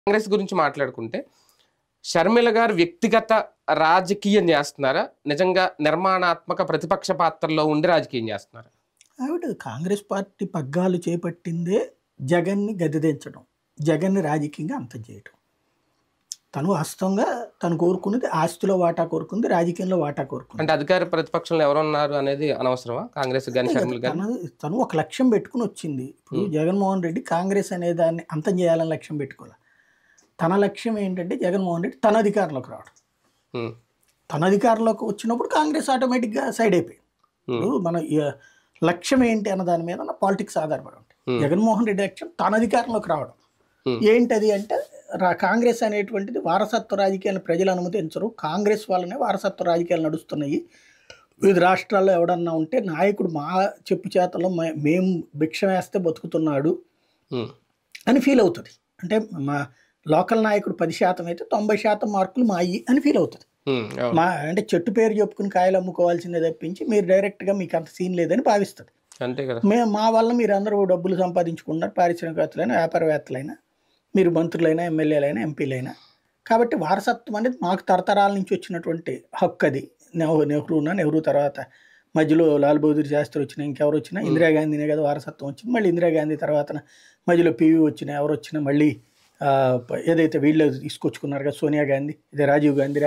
కాంగ్రెస్ గురించి మాట్లాడుకుంటే షర్మిల గారు వ్యక్తిగత రాజకీయం చేస్తున్నారా, నిజంగా నిర్మాణాత్మక ప్రతిపక్ష పాత్రలో ఉండి రాజకీయం చేస్తున్నారా? ఆవిడ కాంగ్రెస్ పార్టీ పగ్గాలు చేపట్టిందే జగన్ని గద్దెదించడం, జగన్ని రాజకీయంగా అంతం చేయడం. తను వాస్తవంగా తను కోరుకున్నది ఆస్తిలో వాటా కోరుకుంది, రాజకీయంలో వాటా కోరుకుంది. అంటే అధికార ప్రతిపక్షంలో ఎవరున్నారు అనేది అనవసరమా? కాంగ్రెస్ కానీ షర్మిల గాని తను ఒక లక్ష్యం పెట్టుకుని వచ్చింది. ఇప్పుడు జగన్మోహన్ రెడ్డి కాంగ్రెస్ అనే దాన్ని అంతం చేయాలని లక్ష్యం పెట్టుకోవాలి. తన లక్ష్యం ఏంటంటే జగన్మోహన్ రెడ్డి తన అధికారంలోకి రావడం. తన అధికారంలోకి వచ్చినప్పుడు కాంగ్రెస్ ఆటోమేటిక్గా సైడ్ అయిపోయింది. ఇప్పుడు మన లక్ష్యం ఏంటి అన్న దాని మీద పాలిటిక్స్ ఆధారపడి ఉంటాయి. జగన్మోహన్ రెడ్డి లక్ష్యం తన అధికారంలోకి రావడం. ఏంటది అంటే కాంగ్రెస్ అనేటువంటిది వారసత్వ రాజకీయాలను ప్రజలు అనుమతించరు. కాంగ్రెస్ వల్లనే వారసత్వ రాజకీయాలు నడుస్తున్నాయి. వివిధ రాష్ట్రాల్లో ఎవడన్నా ఉంటే నాయకుడు మా చెప్పు చేతలో మేము భిక్ష వేస్తే బతుకుతున్నాడు అని ఫీల్ అవుతుంది. అంటే మా లోకల్ నాయకుడు 10% అయితే 90% మార్కులు మాయి అని ఫీల్ అవుతుంది. అంటే చెట్టు పేరు చెప్పుకుని కాయలు అమ్ముకోవాల్సిందే తప్పించి మీరు డైరెక్ట్గా మీకు అంత సీన్ లేదని భావిస్తుంది. అంతే కదా. మా వల్ల మీరు అందరూ డబ్బులు సంపాదించుకున్నారు, పారిశ్రామికవేత్తలైనా వ్యాపారవేత్తలైనా, మీరు మంత్రులైనా ఎమ్మెల్యేలైనా ఎంపీలైనా. కాబట్టి వారసత్వం అనేది మాకు తరతరాల నుంచి వచ్చినటువంటి హక్కు. అది నెహ్రూ తర్వాత మధ్యలో లాల్ బహదూర్ శాస్త్రి వచ్చినా, ఇంకెవరు వచ్చినా ఇందిరాగాంధీనే కదా వారసత్వం వచ్చింది. మళ్ళీ ఇందిరాగాంధీ తర్వాత మధ్యలో పివి వచ్చినా, ఎవరు వచ్చినా మళ్ళీ ఏదైతే వీళ్ళు తీసుకొచ్చుకున్నారు కదా సోనియా గాంధీ, ఇదే రాజీవ్ గాంధీ